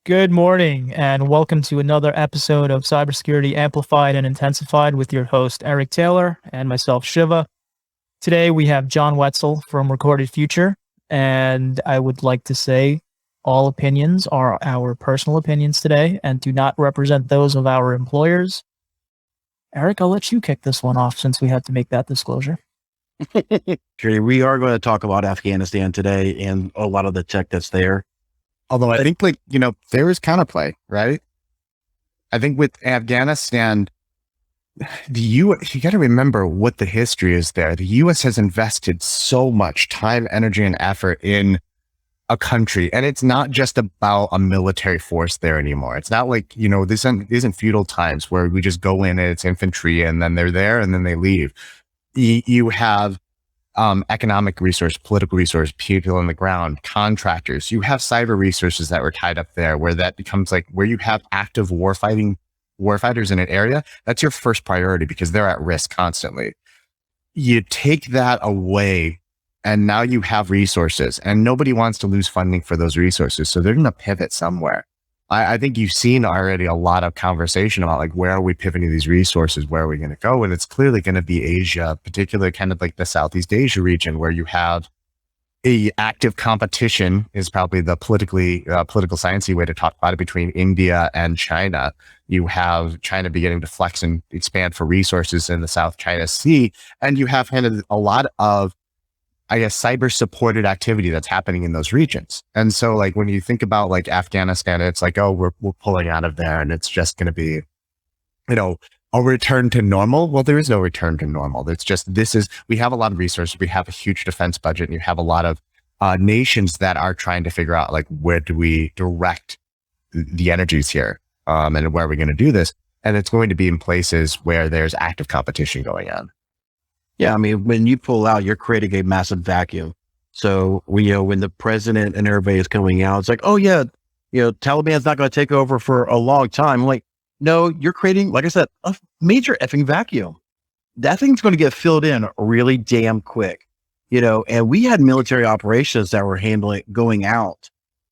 Good morning, and welcome to another episode of Cybersecurity Amplified and Intensified with your host, Eric Taylor, and myself, Shiva. Today, we have John Wetzel from Recorded Future, and I would like to say all opinions are our personal opinions today and do not represent those of our employers. Eric, I'll let you kick this one off since we had to make that disclosure. Sure, we are going to talk about Afghanistan today and a lot of the tech that's there. Although I think there is counterplay, right? I think with Afghanistan, you got to remember what the history is there. The U.S. has invested so much time, energy, and effort in a country. And it's not just about a military force there anymore. It's not like, this isn't feudal times where we just go in and it's infantry and then they're there and then they leave. You have economic resource, political resource, people on the ground, contractors. You have cyber resources that were tied up there where that becomes like where you have active warfighters in an area. That's your first priority because they're at risk constantly. You take that away and now you have resources and nobody wants to lose funding for those resources. So they're going to pivot somewhere. I think you've seen already a lot of conversation about like, where are we pivoting these resources? Where are we going to go? And it's clearly going to be Asia, particularly kind of like the Southeast Asia region where you have a active competition is probably the political sciencey way to talk about it between India and China. You have China beginning to flex and expand for resources in the South China Sea. And you have kind of a lot of, cyber supported activity that's happening in those regions. And so like, when you think about like Afghanistan, it's like, oh, we're pulling out of there and it's just going to be, a return to normal. Well, there is no return to normal. It's just, we have a lot of resources. We have a huge defense budget and you have a lot of nations that are trying to figure out like, where do we direct the energies here? And where are we going to do this? And it's going to be in places where there's active competition going on. Yeah, I mean, when you pull out, you're creating a massive vacuum. So, when the president and everybody is coming out, it's like, oh yeah, Taliban's not going to take over for a long time. I'm like, no, you're creating, like I said, a major effing vacuum. That thing's going to get filled in really damn quick, and we had military operations that were going out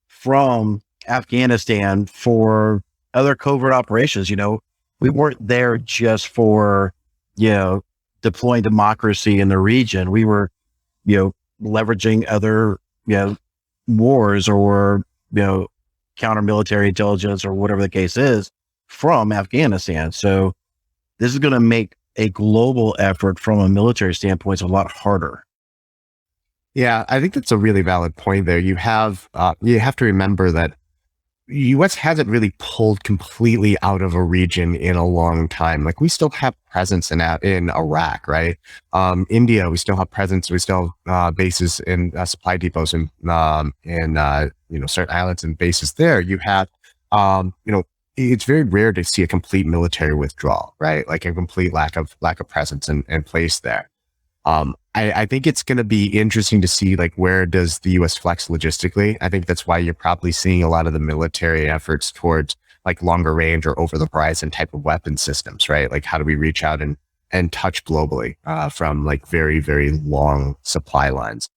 from Afghanistan for other covert operations. We weren't there just for, deploying democracy in the region. We were, leveraging other, wars or, counter military intelligence or whatever the case is from Afghanistan. So this is going to make a global effort from a military standpoint a lot harder. Yeah, I think that's a really valid point there. You have to remember that U.S. hasn't really pulled completely out of a region in a long time. Like we still have presence in Iraq, right? India, we still have presence. We still have bases in supply depots and certain islands and bases there. You have, it's very rare to see a complete military withdrawal, right? Like a complete lack of presence and place there. I think it's going to be interesting to see like where does the U.S. flex logistically. I think that's why you're probably seeing a lot of the military efforts towards like longer range or over the horizon type of weapon systems, right? Like how do we reach out and touch globally from like very, very long supply lines.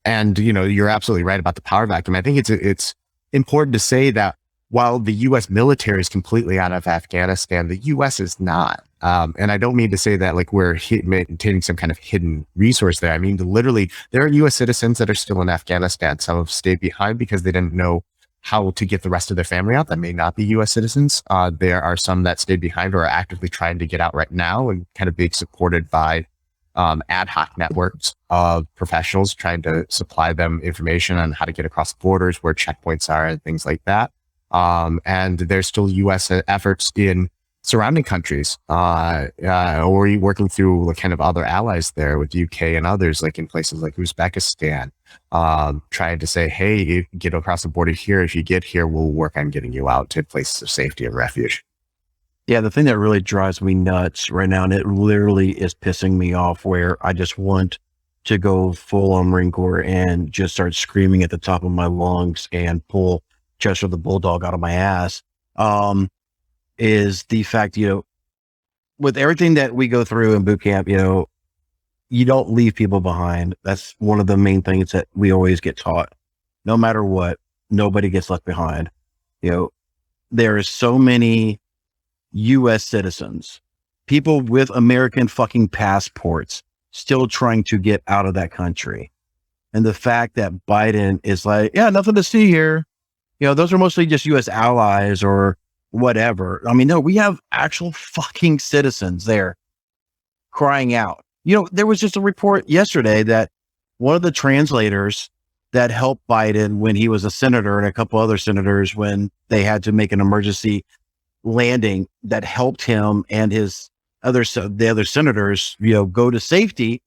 And you're absolutely right about the power vacuum. I think it's important to say that while the U.S. military is completely out of Afghanistan, the U.S. is not. And I don't mean to say that like we're maintaining some kind of hidden resource there. I mean, literally, there are U.S. citizens that are still in Afghanistan. Some have stayed behind because they didn't know how to get the rest of their family out that may not be U.S. citizens. There are some that stayed behind or are actively trying to get out right now and kind of being supported by ad hoc networks of professionals trying to supply them information on how to get across borders, where checkpoints are and things like that. And there's still U.S. efforts in surrounding countries, or working through kind of other allies there with the UK and others, like in places like Uzbekistan, trying to say, hey, you get across the border here. If you get here, we'll work on getting you out to places of safety and refuge. Yeah, the thing that really drives me nuts right now, and it literally is pissing me off, where I just want to go full on Marine Corps and just start screaming at the top of my lungs and pull Chester the Bulldog out of my ass, is the fact, with everything that we go through in boot camp, you don't leave people behind. That's one of the main things that we always get taught. No matter what, nobody gets left behind. You know, there is so many U.S. citizens, people with American fucking passports still trying to get out of that country. And the fact that Biden is like, yeah, nothing to see here. Those are mostly just U.S. allies or whatever. I mean, no, we have actual fucking citizens there crying out. There was just a report yesterday that one of the translators that helped Biden when he was a senator and a couple other senators when they had to make an emergency landing, that helped him and the other senators, go to safety.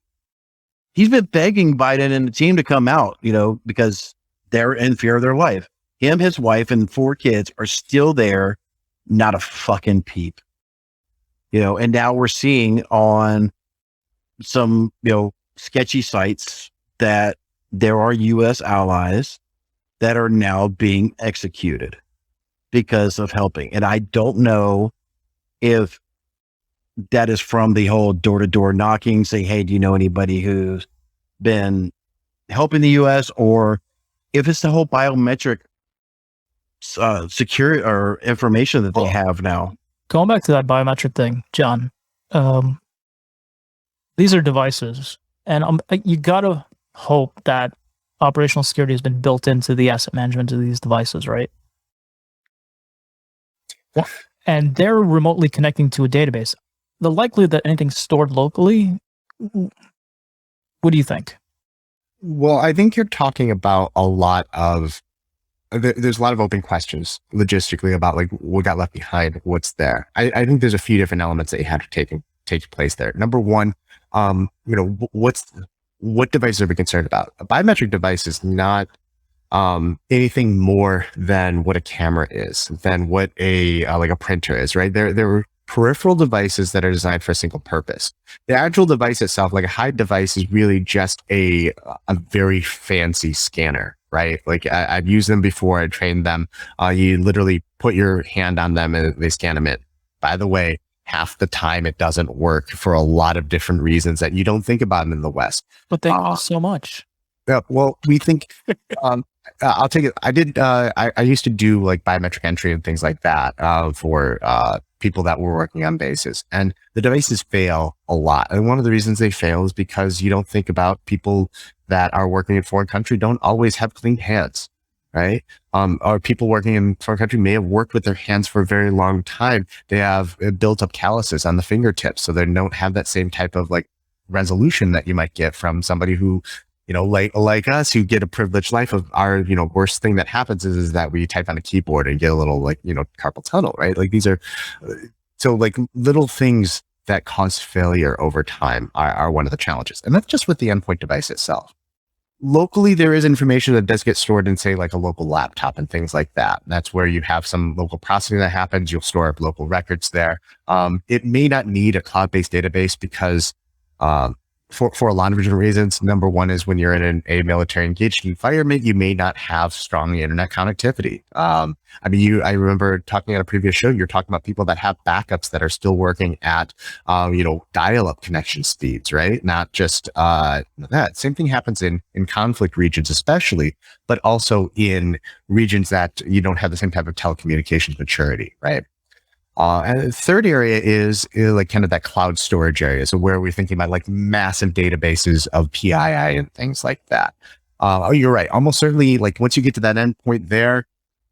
He's been begging Biden and the team to come out, because they're in fear of their life. Him, his wife, and 4 kids are still there, not a fucking peep. And now we're seeing on some, sketchy sites that there are U.S. allies that are now being executed because of helping. And I don't know if that is from the whole door-to-door knocking, saying, hey, do you know anybody who's been helping the U.S., or if it's the whole biometric security or information that they have now. Going back to that biometric thing, John, these are devices, and you gotta hope that operational security has been built into the asset management of these devices, right? Yeah. And they're remotely connecting to a database. The likelihood that anything's stored locally, what do you think? Well, I think you're talking about a lot of, there's a lot of open questions logistically about like what got left behind, what's there. I think there's a few different elements that you have to take place there. Number one, what devices are we concerned about? A biometric device is not anything more than what a camera is, than what like a printer is, right? They're peripheral devices that are designed for a single purpose. The actual device itself, like a hide device, is really just a very fancy scanner, right? Like I've used them before. I trained them. You literally put your hand on them and they scan them in. By the way, half the time it doesn't work for a lot of different reasons that you don't think about them in the West. But they cost so much. Yeah, well, we think, I'll take it. I used to do like biometric entry and things like that for people that were working on bases, and the devices fail a lot. And one of the reasons they fail is because you don't think about people that are working in foreign country don't always have clean hands, right? Or people working in foreign country may have worked with their hands for a very long time. They have built up calluses on the fingertips, so they don't have that same type of like resolution that you might get from somebody who, like us, who get a privileged life. Of our, worst thing that happens is that we type on a keyboard and get a little like, carpal tunnel, right? Like these are, so like little things that cause failure over time are one of the challenges. And that's just with the endpoint device itself. Locally, there is information that does get stored in, say, like a local laptop and things like that. That's where you have some local processing that happens. You'll store up local records there. It may not need a cloud-based database because, for a lot of different reasons. Number one is when you're in a military engaged environment, you may not have strong internet connectivity. I remember talking on a previous show, you're talking about people that have backups that are still working at, dial-up connection speeds, right? Not just that. Same thing happens in conflict regions, especially, but also in regions that you don't have the same type of telecommunications maturity, right? And the third area is like kind of that cloud storage area. So where we're thinking about like massive databases of PII and things like that. You're right. Almost certainly, like once you get to that endpoint there,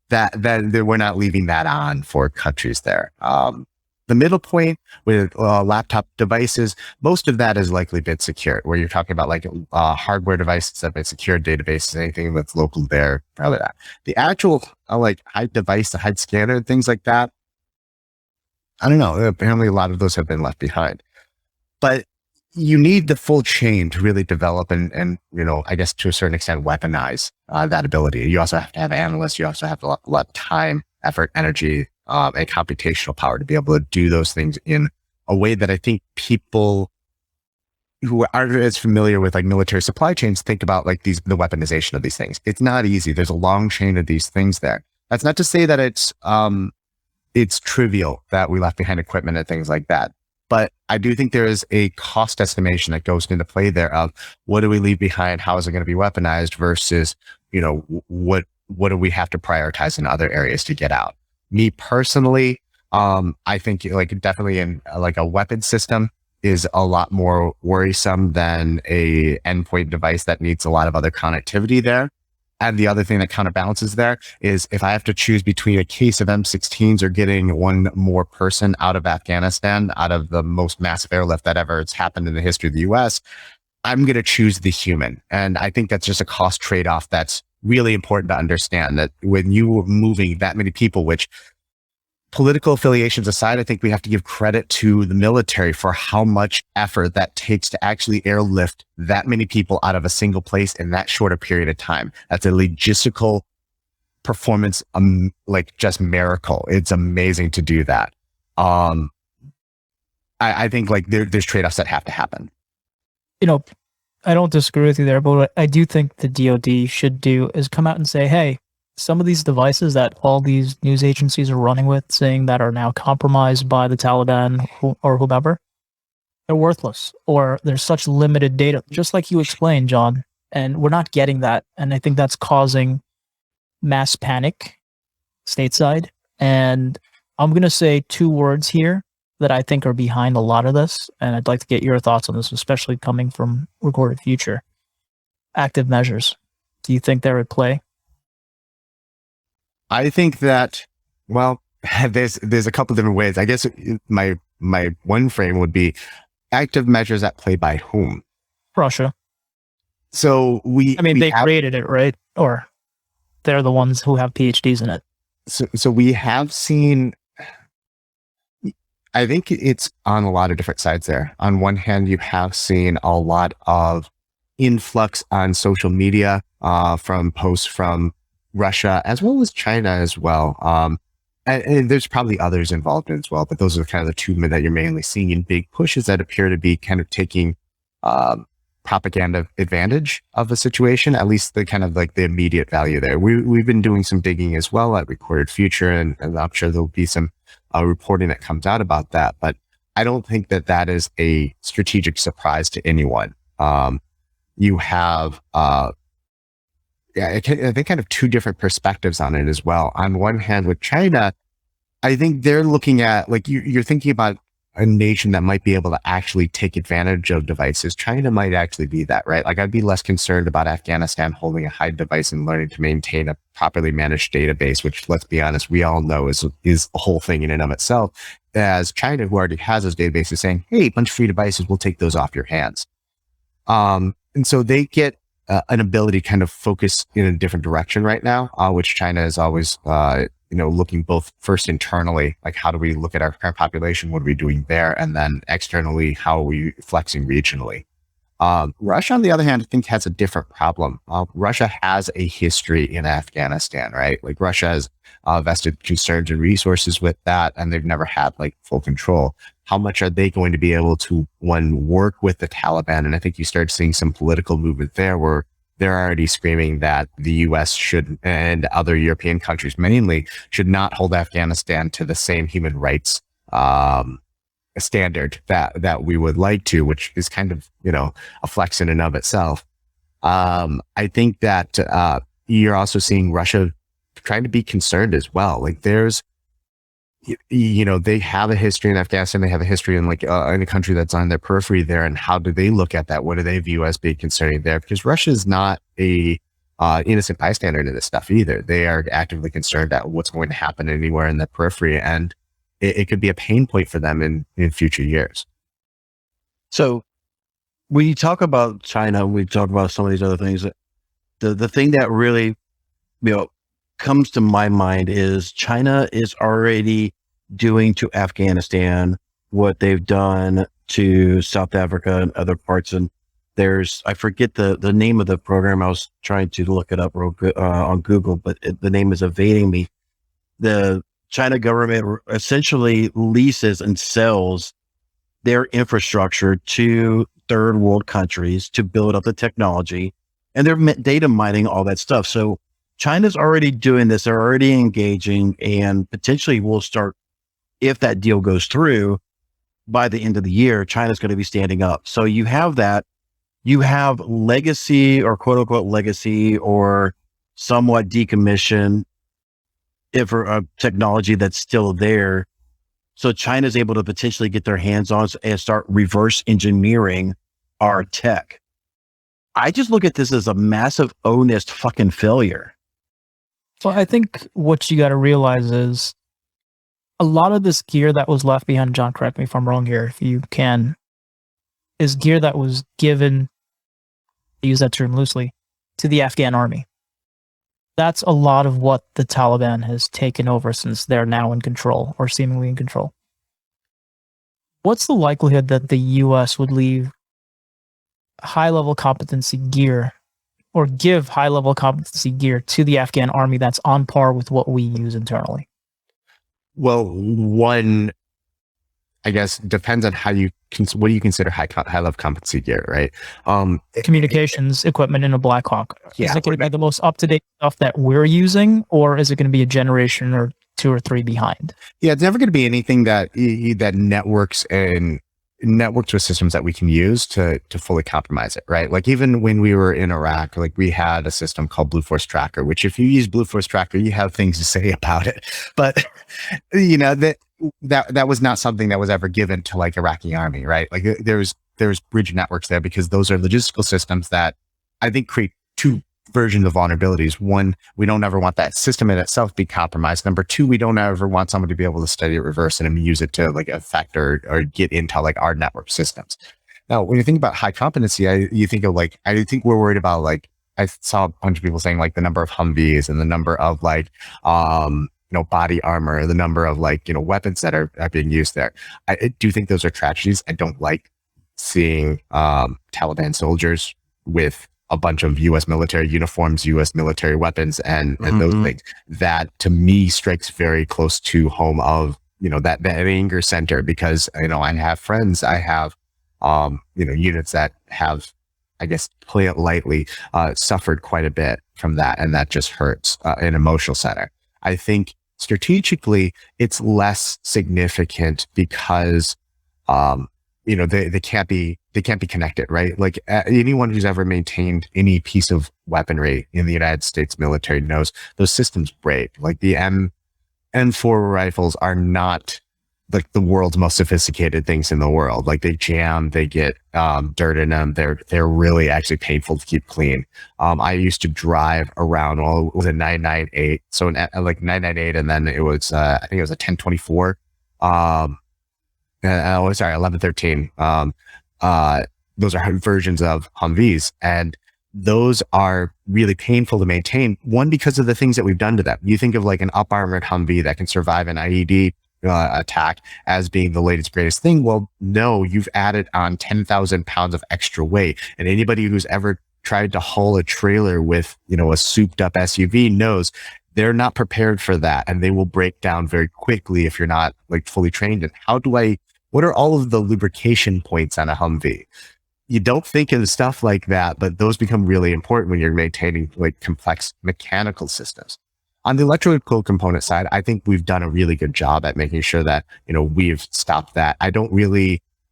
that we're not leaving that on for countries there. The middle point with laptop devices, most of that has likely been secured, where you're talking about like hardware devices that have been secured, databases, anything that's local there, probably that. The actual like hide device, the hide scanner, and things like that, I don't know. Apparently a lot of those have been left behind, but you need the full chain to really develop and I guess to a certain extent, weaponize that ability. You also have to have analysts. You also have a lot of time, effort, energy, and computational power to be able to do those things in a way that I think people who aren't as familiar with like military supply chains think about like the weaponization of these things. It's not easy. There's a long chain of these things there. That's not to say that it's trivial that we left behind equipment and things like that. But I do think there is a cost estimation that goes into play there of what do we leave behind? How is it going to be weaponized versus, what what do we have to prioritize in other areas to get out? Me personally, I think like definitely in like a weapon system is a lot more worrisome than a endpoint device that needs a lot of other connectivity there. And the other thing that counterbalances there is if I have to choose between a case of M16s or getting one more person out of Afghanistan, out of the most massive airlift that ever has happened in the history of the US, I'm going to choose the human. And I think that's just a cost trade-off that's really important to understand, that when you are moving that many people, which political affiliations aside, I think we have to give credit to the military for how much effort that takes to actually airlift that many people out of a single place in that short a period of time. That's a logistical performance, like just miracle. It's amazing to do that. I think like there's trade-offs that have to happen. You know, I don't disagree with you there, but what I do think the DoD should do is come out and say, hey, some of these devices that all these news agencies are running with, saying that are now compromised by the Taliban or whomever, they're worthless, or there's such limited data, just like you explained, John, and we're not getting that. And I think that's causing mass panic stateside. And I'm going to say two words here that I think are behind a lot of this, and I'd like to get your thoughts on this, especially coming from Recorded Future. Active measures. Do you think they're at play? I think that, well, there's a couple different ways. I guess my one frame would be active measures at play by whom? Russia. So they created it, right? Or they're the ones who have PhDs in it. So we have seen, I think it's on a lot of different sides there. On one hand, you have seen a lot of influx on social media from posts from Russia, as well as China as well. And there's probably others involved as well, but those are kind of the two that you're mainly seeing in big pushes that appear to be kind of taking propaganda advantage of the situation, at least the kind of like the immediate value there. We've been doing some digging as well at Recorded Future, and I'm sure there'll be some reporting that comes out about that, but I don't think that that is a strategic surprise to anyone. You have, I think kind of two different perspectives on it as well. On one hand, with China, I think they're looking at, like, you're thinking about a nation that might be able to actually take advantage of devices. China might actually be that, right? Like, I'd be less concerned about Afghanistan holding a high device and learning to maintain a properly managed database, which, let's be honest, we all know is a whole thing in and of itself, as China, who already has those databases, saying, hey, a bunch of free devices, we'll take those off your hands. And so they get an ability to kind of focus in a different direction right now, which China is always, looking both first internally, like how do we look at our current population, what are we doing there, and then externally, how are we flexing regionally. Russia, on the other hand, I think has a different problem. Russia has a history in Afghanistan, right? Like Russia has vested concerns and resources with that, and they've never had like full control. How much are they going to be able to, work with the Taliban? And I think you start seeing some political movement there where they're already screaming that the US should, and other European countries mainly, should not hold Afghanistan to the same human rights standard that we would like to, which is kind of, a flex in and of itself. I think that you're also seeing Russia trying to be concerned as well. Like there's, they have a history in Afghanistan. They have a history in in a country that's on their periphery there. And how do they look at that? What do they view as being concerning there? Because Russia is not a innocent bystander to this stuff either. They are actively concerned at what's going to happen anywhere in the periphery. And it could be a pain point for them in future years. So when you talk about China, we talk about some of these other things. The thing that really, comes to my mind is China is already doing to Afghanistan what they've done to South Africa and other parts. And I forget the name of the program. I was trying to look it up real good, on Google, but the name is evading me. The China government essentially leases and sells their infrastructure to third world countries to build up the technology, and they're data mining all that stuff. So China's already doing this. They're already engaging, and potentially will start, if that deal goes through by the end of the year, China's going to be standing up. So you have that, you have legacy or quote unquote legacy or somewhat decommission a technology that's still there. So China's able to potentially get their hands on and start reverse engineering our tech. I just look at this as a massive honest fucking failure. Well, I think what you got to realize is a lot of this gear that was left behind, John, correct me if I'm wrong here, if you can, is gear that was given, I use that term loosely, to the Afghan army. That's a lot of what the Taliban has taken over since they're now in control, or seemingly in control. What's the likelihood that the US would leave high-level competency gear or give high-level competency gear to the Afghan army that's on par with what we use internally? Well, one, I guess, depends on how what do you consider high-level competency gear, right? Communications equipment in a Black Hawk. Yeah, is it going to be the most up-to-date stuff that we're using, or is it going to be a generation or 2 or 3 behind? Yeah, it's never going to be anything that networks with systems that we can use to fully compromise it, right? Like even when we were in Iraq, like we had a system called Blue Force Tracker, which if you use Blue Force Tracker, you have things to say about it. But that was not something that was ever given to like Iraqi army, right? Like there's bridge networks there because those are logistical systems that I think create 2 versions of vulnerabilities. One, we don't ever want that system in itself be compromised. Number 2, we don't ever want somebody to be able to study it reverse and use it to like affect or get into like our network systems. Now, when you think about high competency, I think we're worried about like, I saw a bunch of people saying like the number of Humvees and the number of like, body armor, the number of like, weapons that are being used there. I do think those are tragedies. I don't like seeing Taliban soldiers with a bunch of U.S. military uniforms, U.S. military weapons, and those things. That to me strikes very close to home of, that anger center, because, I have friends, I have, units that have, I guess, play it lightly, suffered quite a bit from that. And that just hurts an emotional center. I think strategically it's less significant because, they can't be connected, right? Like anyone who's ever maintained any piece of weaponry in the United States military knows those systems break. Like the M4 rifles are not like the world's most sophisticated things in the world. Like they jam, they get dirt in them. They're really actually painful to keep clean. I used to drive around. Well, it was a 998, so like 998, and then it was I think it was a 1024. Sorry, 1113. Those are versions of Humvees, and those are really painful to maintain. One, because of the things that we've done to them. You think of like an up armored Humvee that can survive an IED attack as being the latest greatest thing. Well, no, you've added on 10,000 pounds of extra weight, and anybody who's ever tried to haul a trailer with a souped up SUV knows they're not prepared for that, and they will break down very quickly if you're not like fully trained. And what are all of the lubrication points on a Humvee? You don't think of stuff like that, but those become really important when you're maintaining like complex mechanical systems. On the electrical component side, I think we've done a really good job at making sure that, we've stopped that. I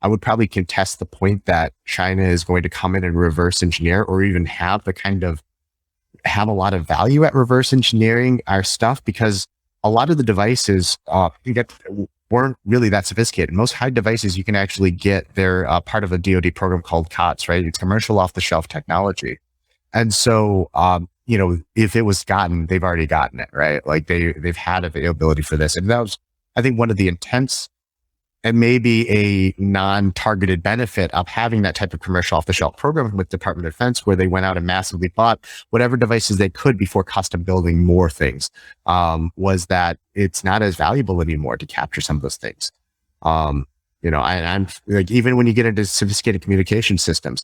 would probably contest the point that China is going to come in and reverse engineer, or even have a lot of value at reverse engineering our stuff, because a lot of the devices weren't really that sophisticated. Most high devices you can actually get, they're part of a DoD program called COTS, right? It's commercial off-the-shelf technology. And so, if it was gotten, they've already gotten it, right? Like they've had availability for this. And that was, I think, one of the intents and maybe a non-targeted benefit of having that type of commercial off-the-shelf program with Department of Defense, where they went out and massively bought whatever devices they could before custom building more things, was that it's not as valuable anymore to capture some of those things. I'm like, even when you get into sophisticated communication systems,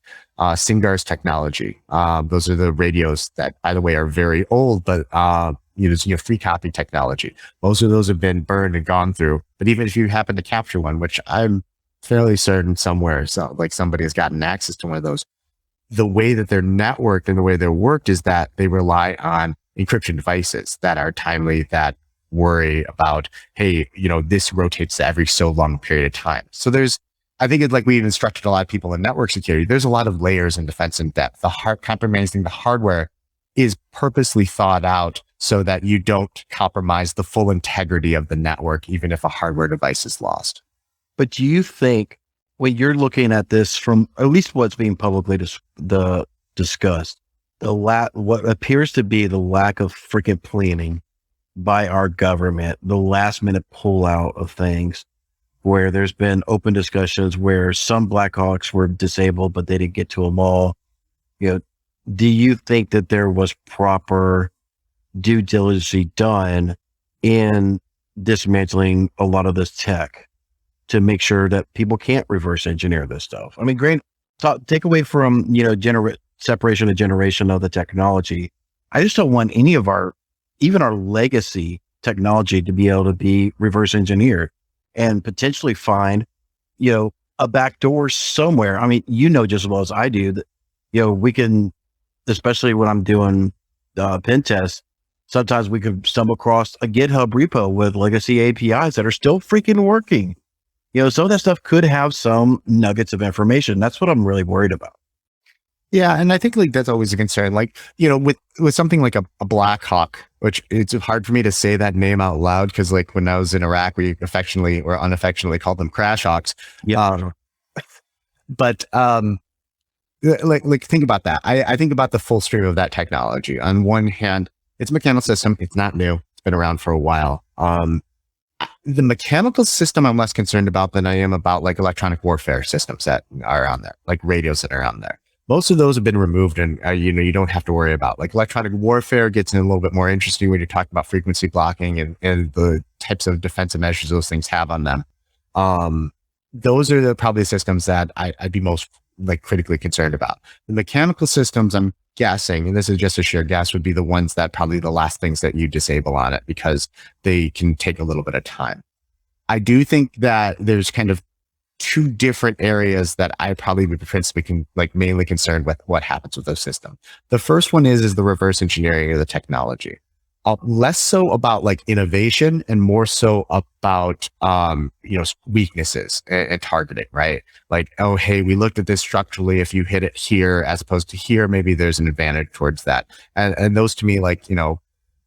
Singar's technology, those are the radios that, by the way, are very old, but free copy technology. Most of those have been burned and gone through. But even if you happen to capture one, which I'm fairly certain somewhere, so like somebody has gotten access to one of those, the way that they're networked and the way they're worked is that they rely on encryption devices that are timely, that worry about, hey, this rotates every so long period of time. So I think it's like we've instructed a lot of people in network security. There's a lot of layers in defense and depth. Compromising the hardware is purposely thought out so that you don't compromise the full integrity of the network, even if a hardware device is lost. But do you think when you're looking at this from at least what's being publicly discussed, what appears to be the lack of freaking planning by our government, the last minute pullout of things, where there's been open discussions where some Blackhawks were disabled, but they didn't get to them all. Do you think that there was proper due diligence done in dismantling a lot of this tech to make sure that people can't reverse engineer this stuff? I mean, take away from, separation of generation of the technology. I just don't want any of even our legacy technology to be able to be reverse engineered and potentially find, a backdoor somewhere. I mean, just as well as I do that, we can, especially when I'm doing pen tests, sometimes we could stumble across a GitHub repo with legacy APIs that are still freaking working. Some of that stuff could have some nuggets of information. That's what I'm really worried about. Yeah, and I think that's always a concern. With something like a Blackhawk, which it's hard for me to say that name out loud because when I was in Iraq, we affectionately or unaffectionately called them Crash Hawks. Yeah. But think about that. I think about the full stream of that technology. On one hand, it's a mechanical system. It's not new. It's been around for a while. The mechanical system I'm less concerned about than I am about electronic warfare systems that are on there, like radios that are on there. Most of those have been removed and, you don't have to worry about. Electronic warfare gets in a little bit more interesting when you're talking about frequency blocking and the types of defensive measures those things have on them. Those are probably the systems that I'd be most critically concerned about. The mechanical systems, I'm guessing, and this is just a sheer guess, would be the ones that probably the last things that you disable on it because they can take a little bit of time. I do think that there's kind of two different areas that I probably would principally mainly concerned with what happens with those systems. The first one is the reverse engineering of the technology. Less so about innovation and more so about, weaknesses and targeting, right? Oh, hey, we looked at this structurally. If you hit it here, as opposed to here, maybe there's an advantage towards that. And those to me,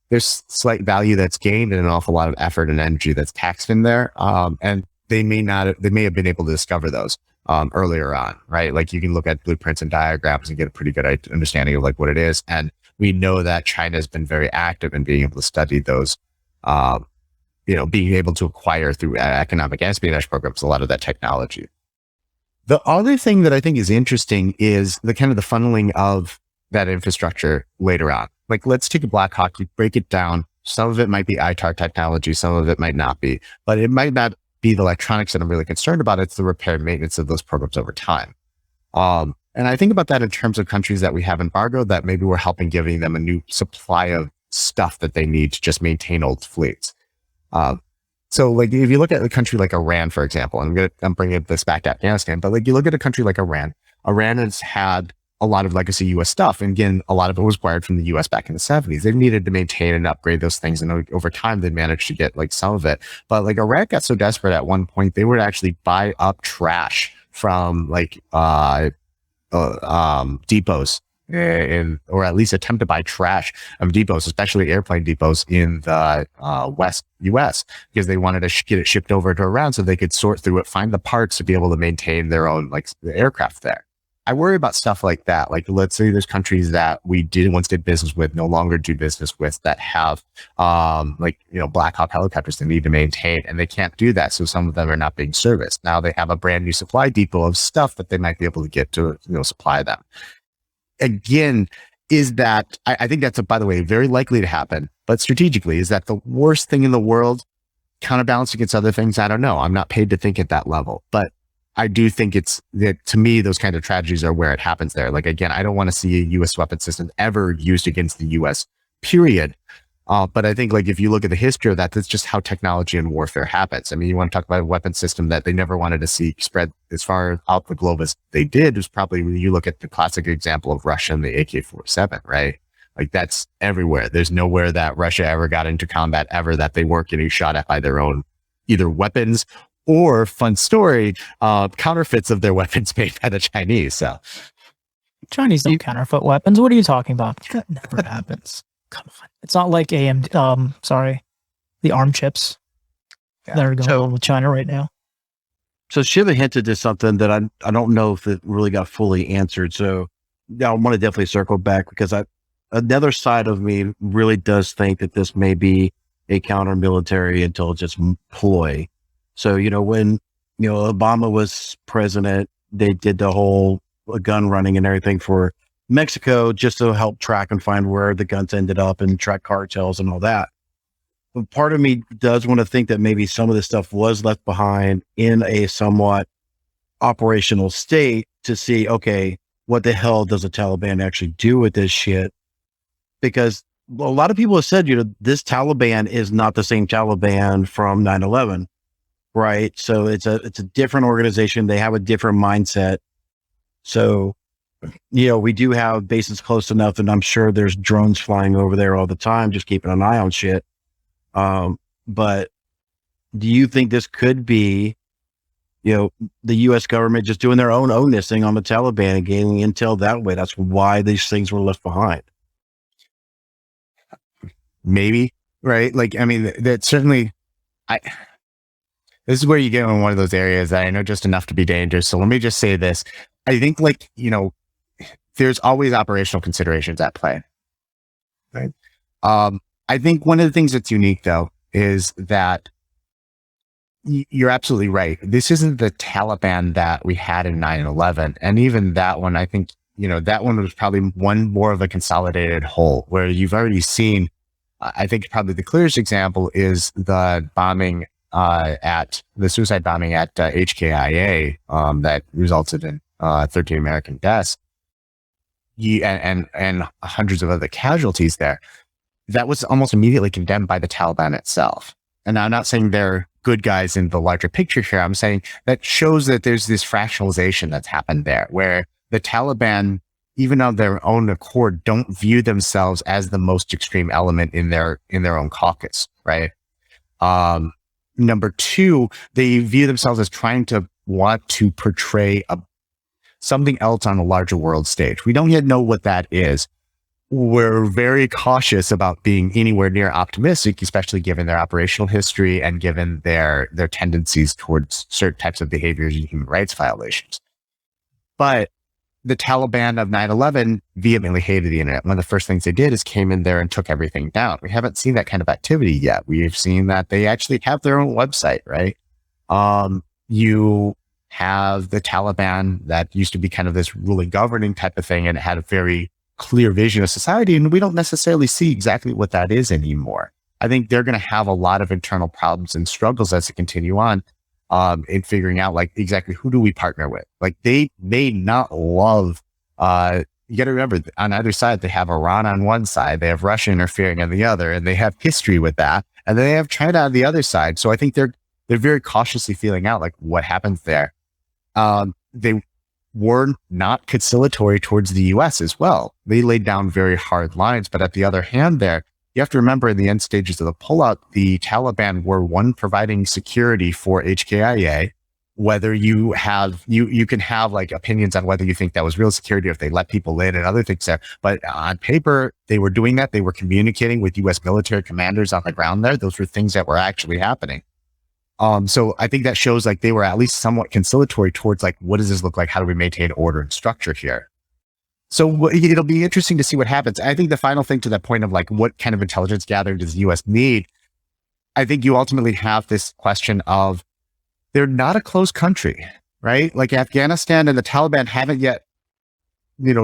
there's slight value that's gained and an awful lot of effort and energy that's taxed in there. And they may have been able to discover those earlier on, right? You can look at blueprints and diagrams and get a pretty good understanding of what it is. And we know that China has been very active in being able to study those, being able to acquire through economic espionage programs, a lot of that technology. The other thing that I think is interesting is the kind of the funneling of that infrastructure later on. Let's take a Blackhawk, you break it down. Some of it might be ITAR technology, some of it might not be, but it might not be the electronics that I'm really concerned about. It's the repair and maintenance of those programs over time. And I think about that in terms of countries that we have embargoed that maybe we're helping giving them a new supply of stuff that they need to just maintain old fleets. So if you look at a country like Iran, for example, I'm bringing this back to Afghanistan, but you look at a country like Iran has had a lot of legacy US stuff. And again, a lot of it was acquired from the US back in the 70s. They needed to maintain and upgrade those things. And over time, they managed to get some of it. But Iraq got so desperate at one point, they would actually buy up trash from depots or at least attempt to buy trash of depots, especially airplane depots in the West US, because they wanted to get it shipped over to Iran so they could sort through it, find the parts to be able to maintain their own the aircraft there. I worry about stuff like that. Let's say there's countries that we once did business with, no longer do business with, that have, Black Hawk helicopters they need to maintain, and they can't do that. So some of them are not being serviced. Now they have a brand new supply depot of stuff that they might be able to get to, supply them. Again, I think that's, by the way, very likely to happen, but strategically, is that the worst thing in the world counterbalanced against other things? I don't know. I'm not paid to think at that level, but I do think to me, those kind of tragedies are where it happens there. Again, I don't want to see a U.S. weapon system ever used against the U.S., period. But I think if you look at the history of that, that's just how technology and warfare happens. I mean, you want to talk about a weapon system that they never wanted to see spread as far out the globe as they did, was probably when you look at the classic example of Russia and the AK-47, right? That's everywhere. There's nowhere that Russia ever got into combat ever that they weren't getting shot at by their own either weapons or, fun story, counterfeits of their weapons made by the Chinese. So, Chinese don't counterfeit weapons. What are you talking about? That never happens. Come on. It's not like the ARM chips that are going on with China right now. So Shiva hinted to something that I don't know if it really got fully answered. So I want to definitely circle back because another side of me really does think that this may be a counter military intelligence ploy. So, when, Obama was president, they did the whole gun running and everything for Mexico just to help track and find where the guns ended up and track cartels and all that. But part of me does want to think that maybe some of this stuff was left behind in a somewhat operational state to see, okay, what the hell does the Taliban actually do with this shit? Because a lot of people have said, this Taliban is not the same Taliban from 9/11, right? So it's a different organization. They have a different mindset. So, we do have bases close enough, and I'm sure there's drones flying over there all the time, just keeping an eye on shit. But do you think this could be, the U.S. government just doing their own onusing on the Taliban and gaining intel that way? That's why these things were left behind. Maybe, right? Like, I mean, that certainly, this is where you get in one of those areas that I know just enough to be dangerous. So let me just say this. I think there's always operational considerations at play, right? I think one of the things that's unique though, is that you're absolutely right. This isn't the Taliban that we had in 9/11. And even that one, I think, that one was probably one more of a consolidated whole where you've already seen, I think probably the clearest example is the bombing the suicide bombing at HKIA that resulted in 13 American deaths and hundreds of other casualties there. That was almost immediately condemned by the Taliban itself. And I'm not saying they're good guys in the larger picture here. I'm saying that shows that there's this fractionalization that's happened there where the Taliban, even on their own accord, don't view themselves as the most extreme element in their own caucus, right? Number two, they view themselves as trying to want to portray something else on a larger world stage. We don't yet know what that is. We're very cautious about being anywhere near optimistic, especially given their operational history and given their tendencies towards certain types of behaviors and human rights violations. But the Taliban of 9/11 vehemently hated the internet. One of the first things they did is came in there and took everything down. We haven't seen that kind of activity yet. We've seen that they actually have their own website, right? You have the Taliban that used to be kind of this ruling governing type of thing, and it had a very clear vision of society, and we don't necessarily see exactly what that is anymore. I think they're going to have a lot of internal problems and struggles as they continue on in figuring out like exactly who do we partner with. Like they may not love, you got to remember on either side, they have Iran on one side, they have Russia interfering on the other, and they have history with that. And then they have China on the other side. So I think they're very cautiously feeling out like what happens there. They were not conciliatory towards the US as well. They laid down very hard lines, but at the other hand there, you have to remember in the end stages of the pullout, the Taliban were providing security for HKIA, whether you have, you can have like opinions on whether you think that was real security, if they let people in and other things there. But on paper, they were doing that. They were communicating with US military commanders on the ground there. Those were things that were actually happening. So I think that shows like they were at least somewhat conciliatory towards like, what does this look like? How do we maintain order and structure here? So it'll be interesting to see what happens. I think the final thing to that point of like, what kind of intelligence gathering does the US need? I think you ultimately have this question of they're not a closed country, right? Like Afghanistan and the Taliban haven't yet,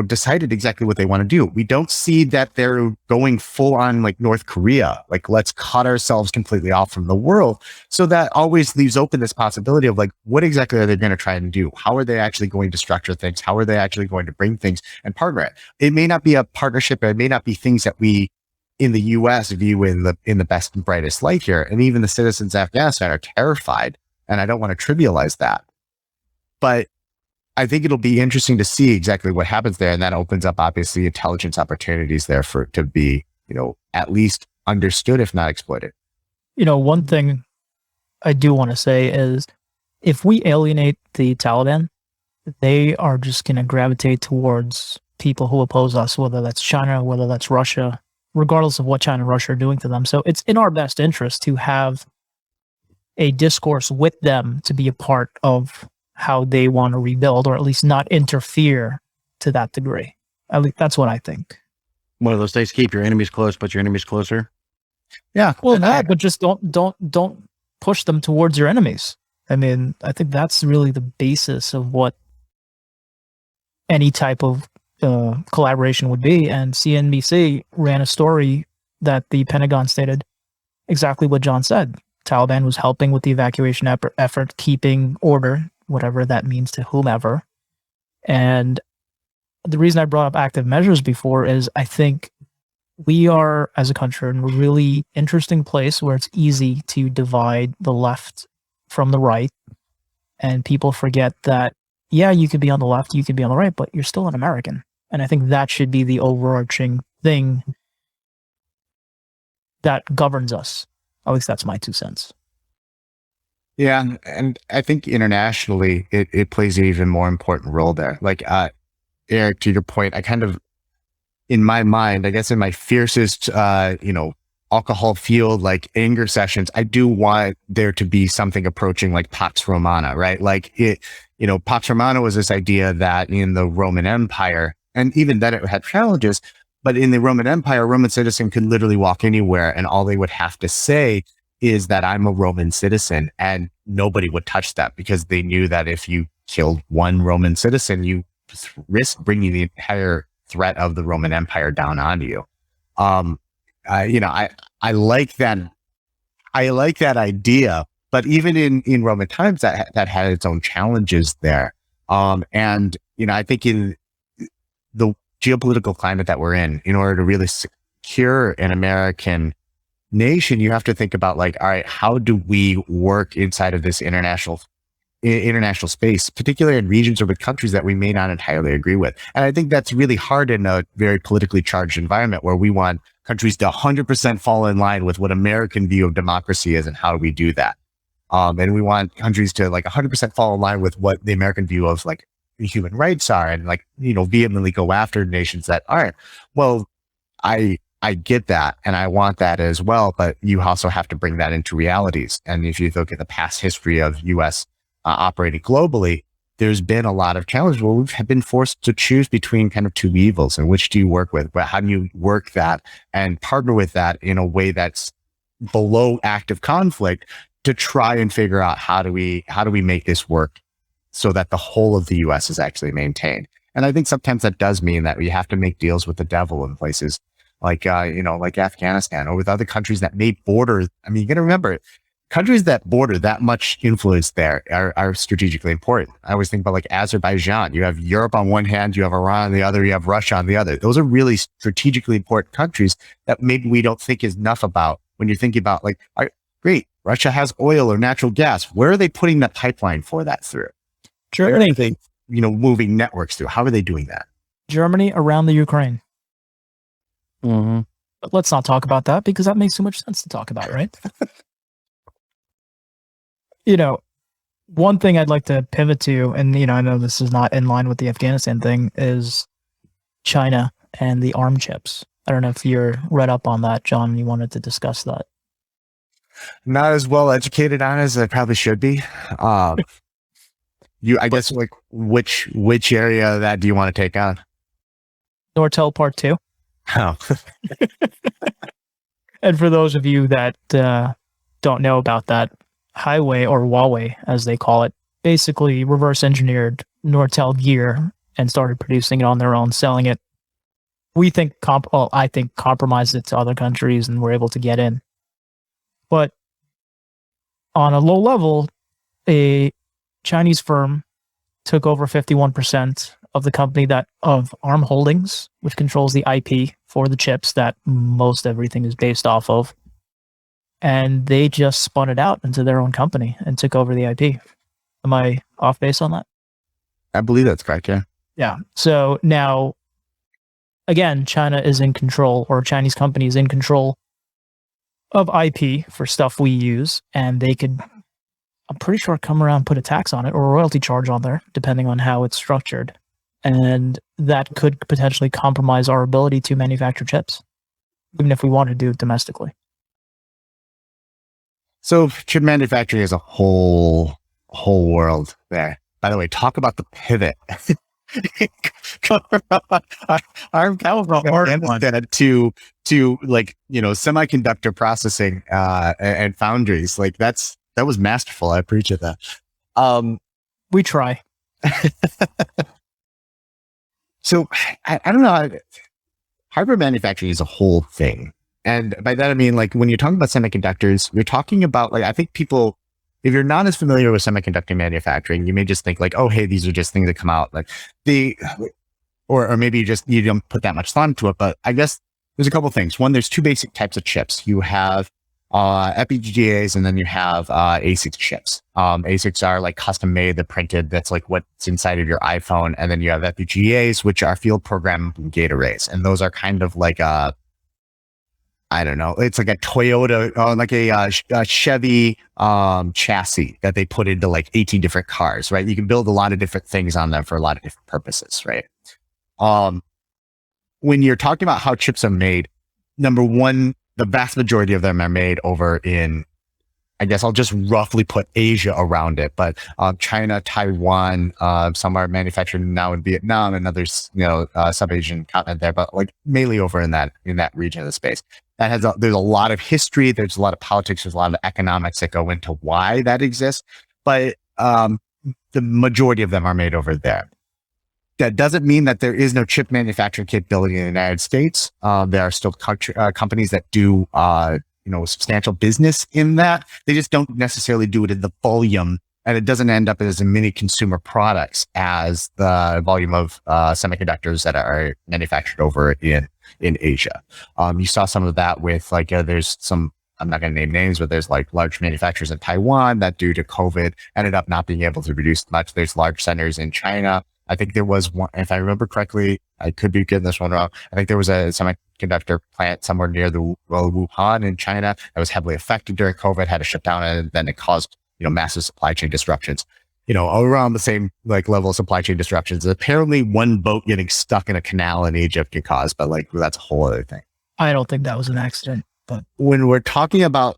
decided exactly what they want to do. We don't see that they're going full on like North Korea, like let's cut ourselves completely off from the world. So that always leaves open this possibility of like, what exactly are they going to try and do? How are they actually going to structure things? How are they actually going to bring things and partner it? It may not be a partnership. It may not be things that we in the US view in the best and brightest light here. And even the citizens of Afghanistan are terrified. And I don't want to trivialize that. But I think it'll be interesting to see exactly what happens there. And that opens up obviously intelligence opportunities there to be, at least understood, if not exploited. One thing I do want to say is if we alienate the Taliban, they are just going to gravitate towards people who oppose us, whether that's China, whether that's Russia, regardless of what China and Russia are doing to them. So it's in our best interest to have a discourse with them to be a part of how they want to rebuild, or at least not interfere to that degree. At least that's what I think. One of those days, keep your enemies close, but your enemies closer. Yeah. Well, but just don't push them towards your enemies. I mean, I think that's really the basis of what any type of collaboration would be. And CNBC ran a story that the Pentagon stated exactly what John said. Taliban was helping with the evacuation effort, keeping order, whatever that means to whomever. And the reason I brought up active measures before is I think we are, as a country, in a really interesting place where it's easy to divide the left from the right. And people forget that, yeah, you could be on the left, you could be on the right, but you're still an American. And I think that should be the overarching thing that governs us. At least that's my 2 cents. Yeah, and I think internationally, it plays an even more important role there. Like, Eric, to your point, I kind of, in my mind, I guess in my fiercest, alcohol-fueled, like, anger sessions, I do want there to be something approaching like Pax Romana, right? Like, Pax Romana was this idea that in the Roman Empire, and even then it had challenges, but in the Roman Empire, a Roman citizen could literally walk anywhere and all they would have to say is that I'm a Roman citizen, and nobody would touch that because they knew that if you killed one Roman citizen, you risk bringing the entire threat of the Roman Empire down onto you. I like that. I like that idea, but even in Roman times, that had its own challenges there. And I think in the geopolitical climate that we're in order to really secure an American nation, you have to think about, like, all right, how do we work inside of this international space, particularly in regions or with countries that we may not entirely agree with. And I think that's really hard in a very politically charged environment where we want countries to 100% fall in line with what American view of democracy is and how do we do that. And we want countries to, like, 100% fall in line with what the American view of, like, human rights are, and, like, vehemently go after nations that aren't. Well, I get that, and I want that as well, but you also have to bring that into realities. And if you look at the past history of U.S. Operating globally, there's been a lot of challenges where we've been forced to choose between kind of two evils, and which do you work with? But how do you work that and partner with that in a way that's below active conflict to try and figure out how do we make this work so that the whole of the U.S. is actually maintained? And I think sometimes that does mean that we have to make deals with the devil in places like, like Afghanistan, or with other countries that may border. I mean, you got to remember, countries that border that much influence there are strategically important. I always think about, like, Azerbaijan. You have Europe on one hand, you have Iran on the other, you have Russia on the other. Those are really strategically important countries that maybe we don't think enough about when you're thinking about, like, all right, great, Russia has oil or natural gas. Where are they putting that pipeline for that through? Germany. Where are they, moving networks through? How are they doing that? Germany around the Ukraine. Mm-hmm. But let's not talk about that because that makes too much sense to talk about, right? One thing I'd like to pivot to, and I know this is not in line with the Afghanistan thing, is China and the arm chips. I don't know if you're read up on that, John. You wanted to discuss that. Not as well educated on as I probably should be. I guess, like, which area of that do you want to take on? Nortel Part 2. Oh. And for those of you that don't know about that, Highway, or Huawei as they call it, basically reverse engineered Nortel gear and started producing it on their own, selling it. I think compromised it to other countries and were able to get in. But on a low level, a Chinese firm took over 51% of the company of ARM Holdings, which controls the IP for the chips that most everything is based off of. And they just spun it out into their own company and took over the IP. Am I off base on that? I believe that's correct, yeah. Yeah. So now, again, China is in control, or a Chinese company is in control of IP for stuff we use, and they could, I'm pretty sure, come around and put a tax on it or a royalty charge on there, depending on how it's structured. And that could potentially compromise our ability to manufacture chips, even if we want to do it domestically. So chip manufacturing is a whole world there. By the way, talk about the pivot. Our Afghanistan to like, semiconductor processing and foundries. Like that was masterful. I appreciate that. We try. So I don't know. Hardware manufacturing is a whole thing. And by that, I mean, like when you're talking about semiconductors, you're talking about like, I think people, if you're not as familiar with semiconductor manufacturing, you may just think like, oh, hey, these are just things that come out like or maybe you don't put that much thought into it. But I guess there's a couple of things. One, there's two basic types of chips. You have FPGAs, and then you have ASIC chips. ASICs are like custom made, they're printed. That's like what's inside of your iPhone. And then you have FPGAs, which are field programmable gate arrays. And those are kind of like I don't know. It's like a Toyota, like a Chevy chassis that they put into like 18 different cars, right? You can build a lot of different things on them for a lot of different purposes, right? When you're talking about how chips are made, number one, the vast majority of them are made over in, I guess I'll just roughly put Asia around it, but China, Taiwan, some are manufactured now in Vietnam and others, sub-Asian continent there, but like mainly over in that region of the space. There's a lot of history, there's a lot of politics, there's a lot of economics that go into why that exists, but the majority of them are made over there. That doesn't mean that there is no chip manufacturing capability in the United States. There are still companies that do substantial business in that. They just don't necessarily do it in the volume, and it doesn't end up as many consumer products as the volume of semiconductors that are manufactured over in Asia. You saw some of that with like, there's some, I'm not going to name names, but there's like large manufacturers in Taiwan that due to COVID ended up not being able to produce much. There's large centers in China. I think there was one, if I remember correctly, I could be getting this one wrong. I think there was a semiconductor plant somewhere near Wuhan in China that was heavily affected during COVID, had to shut down, and then it caused, massive supply chain disruptions, around the same like level of supply chain disruptions. Apparently one boat getting stuck in a canal in Egypt can cause, but like, that's a whole other thing. I don't think that was an accident, but when we're talking about,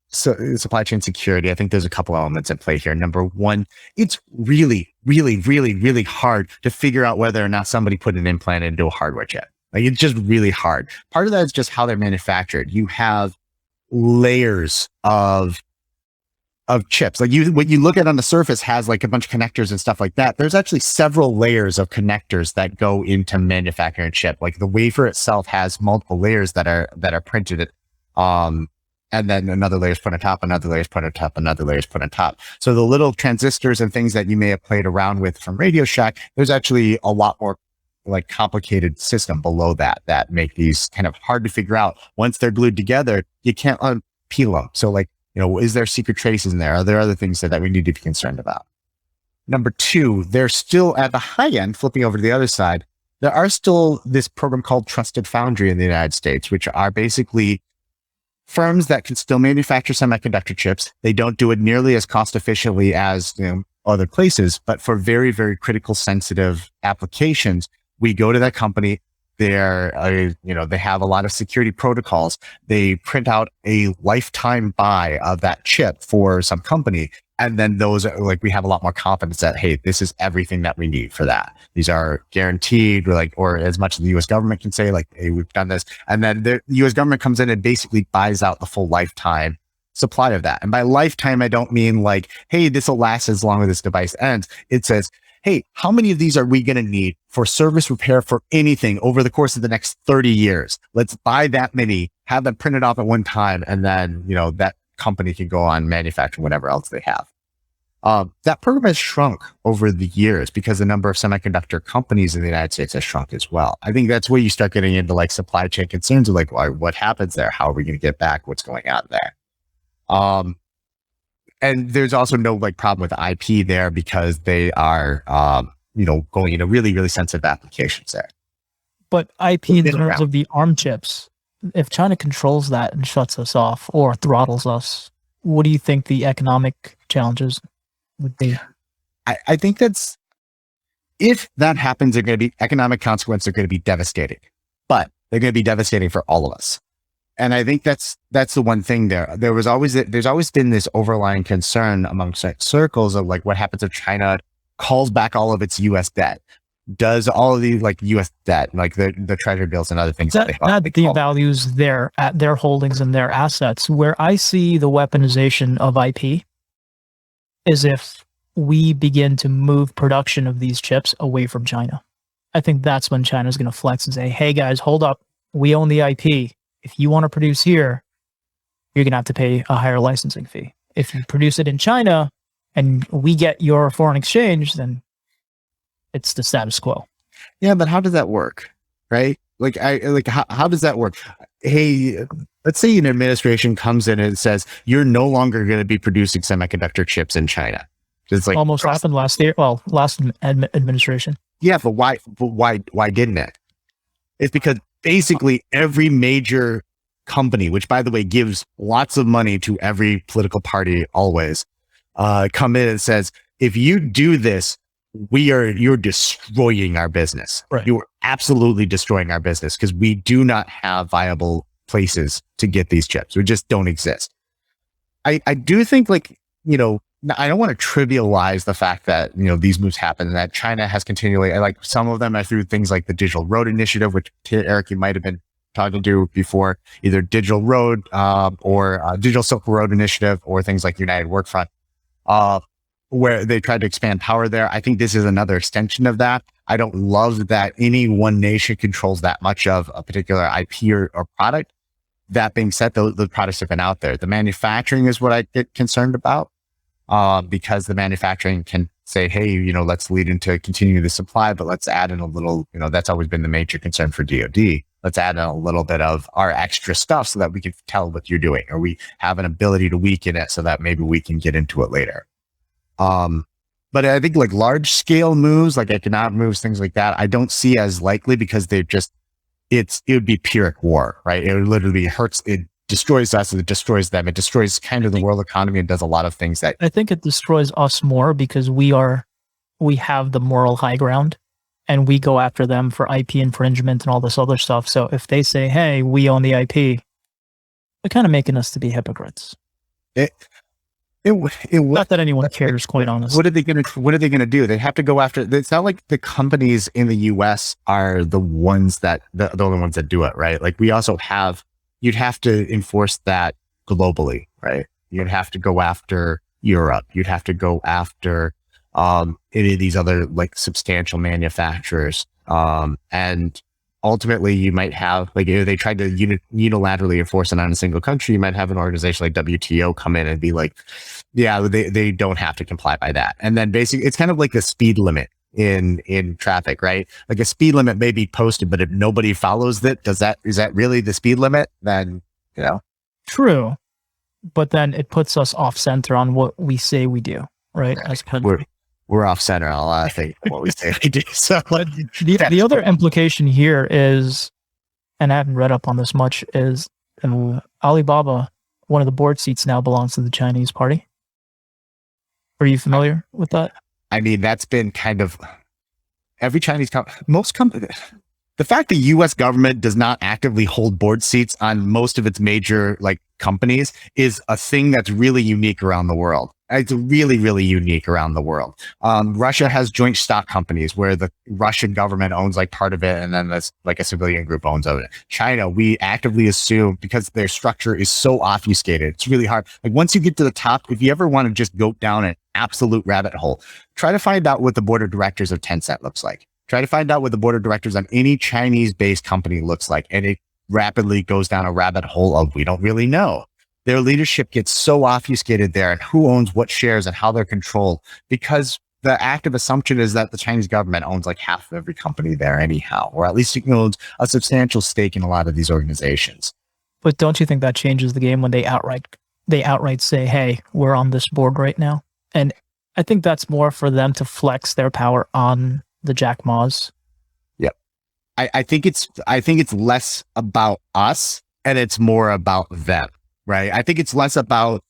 supply chain security, I think there's a couple elements at play here. Number one, it's really, really, really, really hard to figure out whether or not somebody put an implant into a hardware chip. Like, it's just really hard. Part of that is just how they're manufactured. You have layers of chips. Like what you look at on the surface has like a bunch of connectors and stuff like that. There's actually several layers of connectors that go into manufacturing a chip. Like the wafer itself has multiple layers that are printed. And then another layer is put on top, another layer is put on top, another layer is put on top. So the little transistors and things that you may have played around with from Radio Shack, there's actually a lot more like complicated system below that make these kind of hard to figure out. Once they're glued together, you can't unpeel them. So like, is there secret traces in there? Are there other things that we need to be concerned about? Number two, they're still at the high end, flipping over to the other side, there are still this program called Trusted Foundry in the United States, which are basically firms that can still manufacture semiconductor chips. They don't do it nearly as cost efficiently as other places, but for very, very critical, sensitive applications, we go to that company. They have a lot of security protocols. They print out a lifetime buy of that chip for some company. And then those are like, we have a lot more confidence that, hey, this is everything that we need for that. These are guaranteed, or as much as the US government can say, like, hey, we've done this. And then the US government comes in and basically buys out the full lifetime supply of that. And by lifetime, I don't mean like, hey, this will last as long as this device ends. It says, hey, how many of these are we going to need for service repair for anything over the course of the next 30 years? Let's buy that many, have them printed off at one time. And then, that company can go on manufacturing whatever else they have. That program has shrunk over the years because the number of semiconductor companies in the United States has shrunk as well. I think that's where you start getting into like supply chain concerns of like, what happens there? How are we going to get back? What's going on there? And there's also no like problem with IP there because they are, going into really, really sensitive applications there. But IP in terms of the ARM chips, if China controls that and shuts us off or throttles us, what do you think the economic challenges would be? I think that's If that happens, they're going to be economic consequences are going to be devastating, but they're going to be devastating for all of us. And I think that's the one thing there. There's always been this overlying concern amongst circles of like, what happens if China calls back all of its U.S. debt? Does all of the like U.S. debt, like the treasury bills and other things that devalues their holdings and their assets? Where I see the weaponization of IP is if we begin to move production of these chips away from China. I think that's when China's going to flex and say, hey guys, hold up. We own the IP. If you want to produce here, you're going to have to pay a higher licensing fee. If you produce it in China and we get your foreign exchange, then it's the status quo. Yeah, but how does that work? Right? How does that work? Hey, let's say an administration comes in and says, you're no longer going to be producing semiconductor chips in China. Just like almost happened last year. Well, last administration. Yeah, but why didn't it? It's because basically every major company, which by the way gives lots of money to every political party always, come in and says, if you do this, you're destroying our business. Right. You're absolutely destroying our business because we do not have viable places to get these chips. We just don't exist. I do think I don't want to trivialize the fact that, these moves happen and that China has continually, like some of them are through things like the Digital Road Initiative, which Eric, you might have been talking to before, either Digital Road or Digital Silk Road Initiative or things like United Workfront, where they tried to expand power there. I think this is another extension of that. I don't love that any one nation controls that much of a particular IP or product. That being said, the products have been out there. The manufacturing is what I get concerned about. Because the manufacturing can say, hey, let's lead into continuing the supply, but let's add in a little, that's always been the major concern for DoD. Let's add in a little bit of our extra stuff so that we can tell what you're doing, or we have an ability to weaken it so that maybe we can get into it later. But I think like large scale moves, like economic moves, things like that, I don't see as likely because it would be Pyrrhic war, right? It would literally it destroys us and it destroys them. It destroys kind of the world economy and does a lot of things that I think it destroys us more because we have the moral high ground and we go after them for IP infringement and all this other stuff. So if they say, hey, we own the IP, they're kind of making us to be hypocrites. Not that anyone cares, quite honestly. What are they going to do? They have to go after, it's not like the companies in the US are the ones the only ones that do it, right? Like we also you'd have to enforce that globally, right? You'd have to go after Europe. You'd have to go after any of these other like substantial manufacturers. And ultimately you might have, like, if they tried to unilaterally enforce it on a single country, you might have an organization like WTO come in and be like, yeah, they don't have to comply by that. And then basically it's kind of like a speed limit in traffic, right? Like a speed limit may be posted, but if nobody follows it, is that really the speed limit? Then, True. But then it puts us off center on what we say we do, right? As a country. We're off center on a lot of things, what we say we do. So the other implication here is, and I haven't read up on this much, is Alibaba, one of the board seats now belongs to the Chinese party. Are you familiar with that? I mean, that's been kind of every Chinese most companies. The fact the U.S. government does not actively hold board seats on most of its major companies is a thing that's really unique around the world. It's really, really unique around the world. Russia has joint stock companies where the Russian government owns part of it, and then there's a civilian group owns of it. China, we actively assume, because their structure is so obfuscated, it's really hard. Once you get to the top, if you ever want to just go down an absolute rabbit hole, try to find out what the board of directors of Tencent looks like. Try to find out what the board of directors on any Chinese-based company looks like, and it rapidly goes down a rabbit hole of we don't really know. Their leadership gets so obfuscated there, and who owns what shares and how they're controlled, because the active assumption is that the Chinese government owns half of every company there anyhow, or at least it owns a substantial stake in a lot of these organizations. But don't you think that changes the game when they outright say, hey, we're on this board right now? And I think that's more for them to flex their power on the Jack Ma's. Yep. I think it's less about us and it's more about them. Right. I think it's less about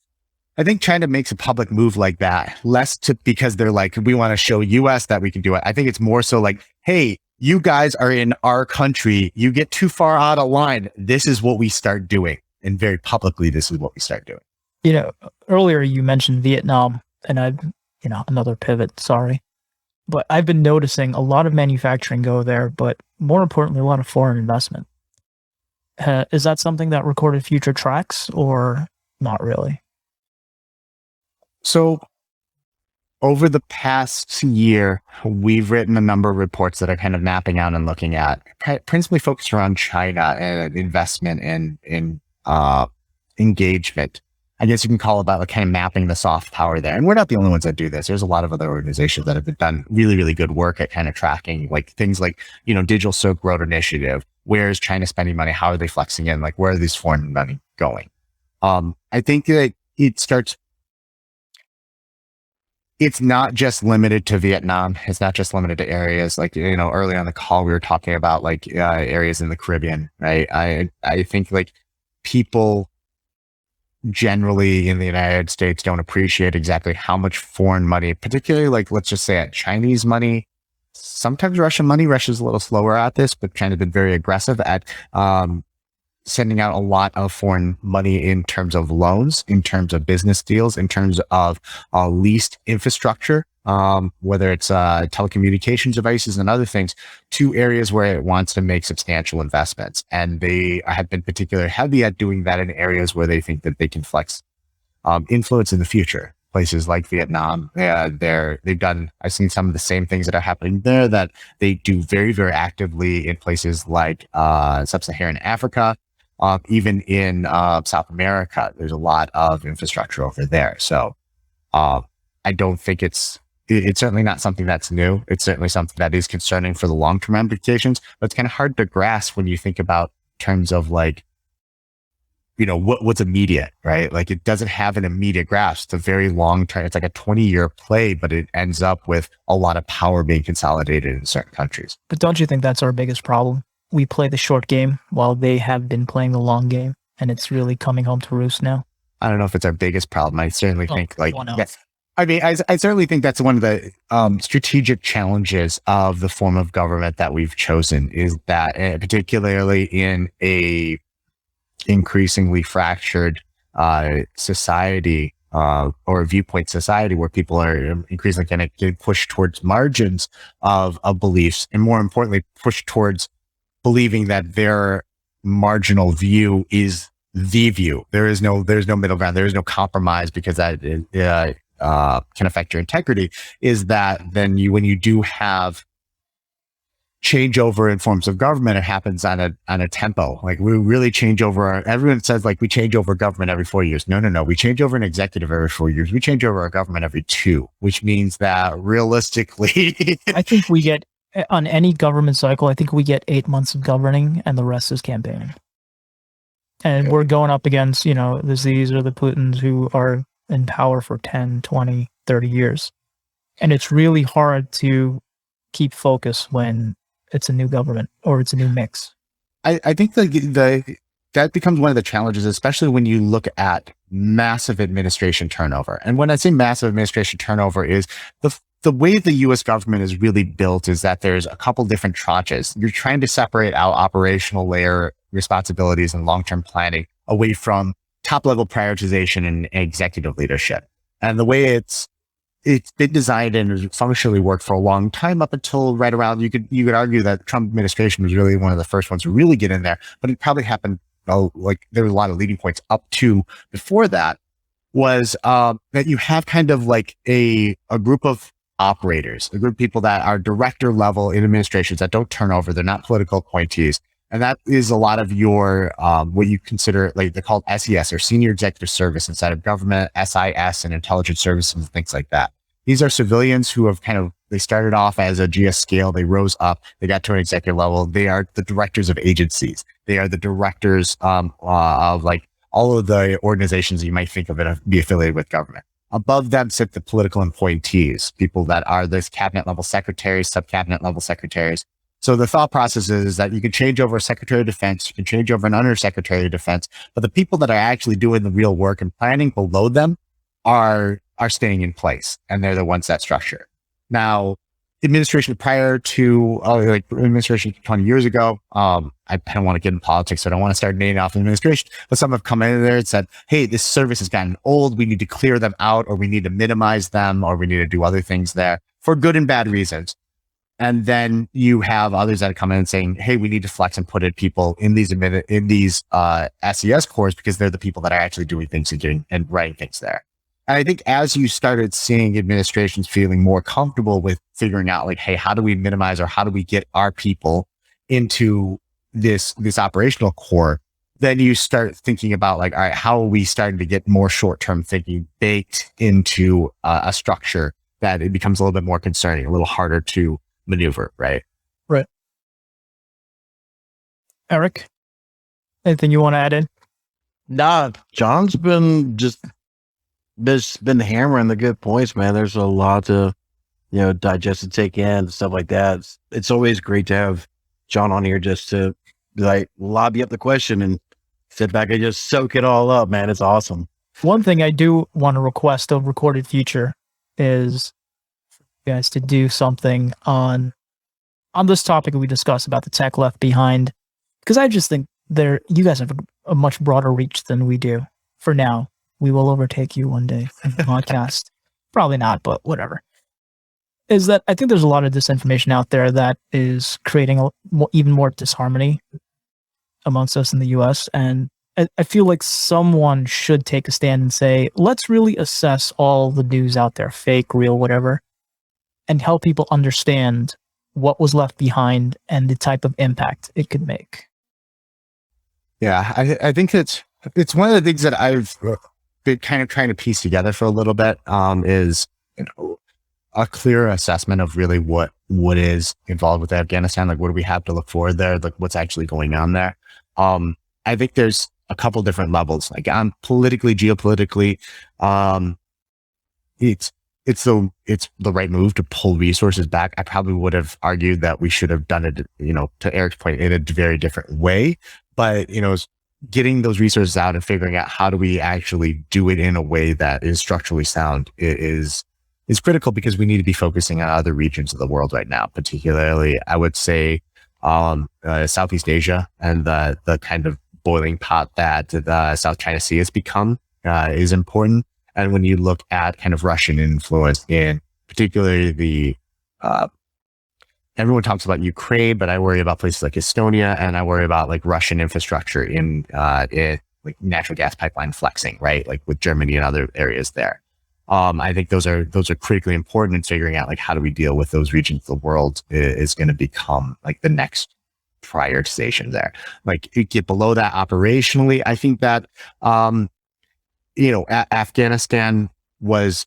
I think China makes a public move like that less because they're like, we want to show US that we can do it. I think it's more so like, hey, you guys are in our country. You get too far out of line. This is what we start doing. And very publicly, this is what we start doing. You know, earlier you mentioned Vietnam, and another pivot, sorry. But I've been noticing a lot of manufacturing go there, but more importantly, a lot of foreign investment. Is that something that Recorded Future tracks or not really? So over the past year, we've written a number of reports that are kind of mapping out and looking at principally focused around China and investment and engagement. I guess you can call it about like kind of mapping the soft power there. And we're not the only ones that do this. There's a lot of other organizations that have done really, really good work at kind of tracking like things like, Digital Silk Road Initiative. Where is China spending money? How are they flexing in? Like, where are these foreign money going? I think that it's not just limited to Vietnam. It's not just limited to areas like, early on the call, we were talking about like areas in the Caribbean, right? I think like people generally in the United States don't appreciate exactly how much foreign money, particularly like, let's just say Chinese money, sometimes Russian money. Russia's a little slower at this, but China's been very aggressive at sending out a lot of foreign money in terms of loans, in terms of business deals, in terms of leased infrastructure, whether it's telecommunications devices and other things, to areas where it wants to make substantial investments. And they have been particularly heavy at doing that in areas where they think that they can flex influence in the future. Places like Vietnam, they've done, I've seen some of the same things that are happening there that they do very, very actively in places like sub-Saharan Africa, even in South America. There's a lot of infrastructure over there. So I don't think it's certainly not something that's new. It's certainly something that is concerning for the long-term implications, but it's kind of hard to grasp when you think about terms of like, what's immediate, right? Like it doesn't have an immediate grasp. It's a very long term. It's like a 20-year play, but it ends up with a lot of power being consolidated in certain countries. But don't you think that's our biggest problem? We play the short game while they have been playing the long game, and it's really coming home to roost now. I don't know if it's our biggest problem. I certainly think I certainly think that's one of the strategic challenges of the form of government that we've chosen, is that particularly in a increasingly fractured society or viewpoint society where people are increasingly going to push towards margins of beliefs, and more importantly, push towards believing that their marginal view is the view. There's no middle ground. There is no compromise, because that can affect your integrity. Is that then when you do have changeover in forms of government, it happens on a tempo. Like we really change over. Everyone says like we change over government every 4 years. No. We change over an executive every 4 years. We change over our government every 2, which means that realistically, I think we get on any government cycle. I think we get 8 months of governing, and the rest is campaigning. And we're going up against the Xis or the Putins who are in power for 10, 20, 30 years, and it's really hard to keep focus when it's a new government or it's a new mix. I think that becomes one of the challenges, especially when you look at massive administration turnover. And when I say massive administration turnover, is the way the U.S. government is really built is that there's a couple different tranches. You're trying to separate out operational layer responsibilities and long-term planning away from top-level prioritization and executive leadership. And the way it's been designed and functionally worked for a long time, up until right around, you could argue that the Trump administration was really one of the first ones to really get in there, but it probably happened, like there were a lot of leading points up to before that, was that you have kind of like a group of operators, a group of people that are director level in administrations that don't turn over. They're not political appointees. And that is a lot of your, what you consider, like they're called SES, or Senior Executive Service inside of government, SIS and intelligence services and things like that. These are civilians who have they started off as a GS scale, they rose up, they got to an executive level. They are the directors of agencies. They are the directors of like all of the organizations you might think of it be affiliated with government. Above them sit the political appointees, people that are this cabinet level secretaries, sub-cabinet level secretaries. So the thought process is that you can change over a Secretary of Defense, you can change over an Undersecretary of Defense, but the people that are actually doing the real work and planning below them are staying in place, and they're the ones that structure. Now, administration prior to like administration 20 years ago, I don't want to get in politics, so I don't want to start naming off the administration, but some have come in there and said, hey, this service has gotten old. We need to clear them out, or we need to minimize them, or we need to do other things there for good and bad reasons. And then you have others that come in and saying, hey, we need to flex and put in people in these SES cores because they're the people that are actually doing things and writing things there. And I think as you started seeing administrations feeling more comfortable with figuring out like, hey, how do we minimize, or how do we get our people into this operational core, then you start thinking about like, all right, how are we starting to get more short-term thinking baked into a structure that it becomes a little bit more concerning, a little harder to maneuver, right? Right. Eric, anything you want to add in? Nah, John's been hammering the good points, man. There's a lot to, digest and take in and stuff like that. It's always great to have John on here just to like lobby up the question and sit back and just soak it all up, man. It's awesome. One thing I do want to request of Recorded Future is you guys to do something on this topic we discussed about the tech left behind, because I just think you guys have a much broader reach than we do. For now, we will overtake you one day in the podcast. Probably not, but whatever. Is that I think there's a lot of disinformation out there that is creating even more disharmony amongst us in the U.S. And I feel like someone should take a stand and say, let's really assess all the news out there, fake, real, whatever, and help people understand what was left behind and the type of impact it could make. Yeah, I think it's one of the things that I've been kind of trying to piece together for a little bit, is a clear assessment of really what is involved with Afghanistan. Like, what do we have to look for there? Like, what's actually going on there? I think there's a couple different levels. Like, politically, geopolitically, it's the right move to pull resources back. I probably would have argued that we should have done it, to Eric's point, in a very different way. But, getting those resources out and figuring out how do we actually do it in a way that is structurally sound is critical, because we need to be focusing on other regions of the world right now. Particularly, I would say, Southeast Asia and the kind of boiling pot that the South China Sea has become is important. And when you look at kind of Russian influence in particularly everyone talks about Ukraine, but I worry about places like Estonia, and I worry about like Russian infrastructure in like natural gas pipeline flexing, right? Like with Germany and other areas there. I think those are critically important in figuring out like how do we deal with those regions of the world is going to become like the next prioritization there. Like, you get below that operationally, I think that Afghanistan was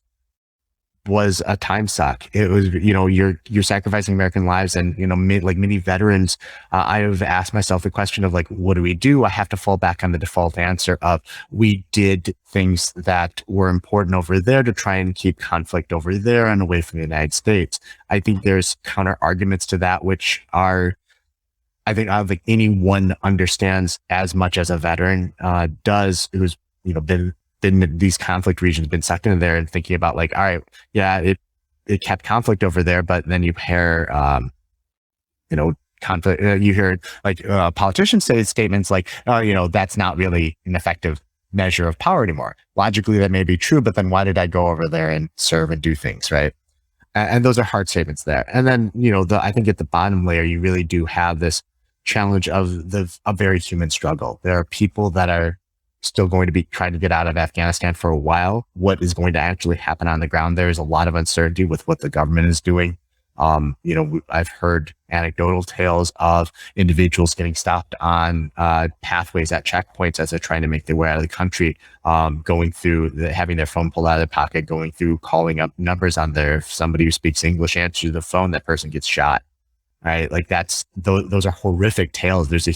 a time suck. It was, you're sacrificing American lives, and, like many veterans, I have asked myself the question of like, what do we do? I have to fall back on the default answer of, we did things that were important over there to try and keep conflict over there and away from the United States. I think there's counter arguments to that, which are, I think, I don't think anyone understands as much as a veteran does, who's, been these conflict regions, been sucked into there, and thinking about like, all right, yeah, it kept conflict over there, but then you pair, conflict. You hear like politicians say statements like, oh, that's not really an effective measure of power anymore. Logically, that may be true, but then why did I go over there and serve and do things, right? And those are hard statements there. And then, I think at the bottom layer, you really do have this challenge of a very human struggle. There are people that are still going to be trying to get out of Afghanistan for a while. What is going to actually happen on the ground? There is a lot of uncertainty with what the government is doing. I've heard anecdotal tales of individuals getting stopped on pathways at checkpoints as they're trying to make their way out of the country, going through having their phone pulled out of their pocket, going through calling up numbers on there. If somebody who speaks English answers the phone, that person gets shot. Right? Like, those are horrific tales. There's a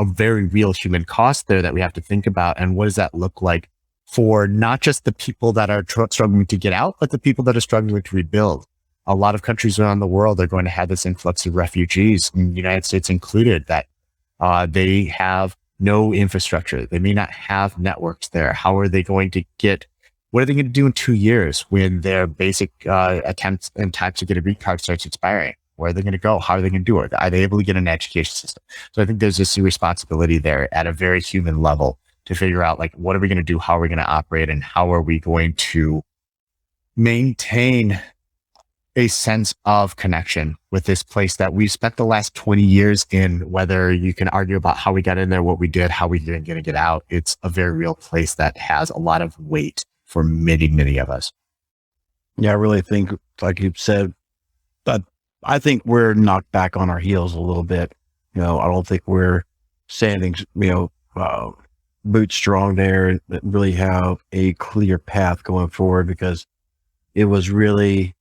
very real human cost there that we have to think about. And what does that look like for not just the people that are struggling to get out, but the people that are struggling to rebuild? A lot of countries around the world are going to have this influx of refugees, the United States included, that they have no infrastructure. They may not have networks there. How are they going to get What are they going to do in 2 years when their basic attempts to get a green card starts expiring? Where are they going to go? How are they going to do it? Are they able to get an education system? So I think there's this responsibility there at a very human level to figure out, like, what are we going to do? How are we going to operate? And how are we going to maintain a sense of connection with this place that we've spent the last 20 years in? Whether you can argue about how we got in there, what we did, how we're going to get out, it's a very real place that has a lot of weight for many, many of us. Yeah, I really think, like you said, but I think we're knocked back on our heels a little bit. I don't think we're standing, boot strong there and really have a clear path going forward, because it was really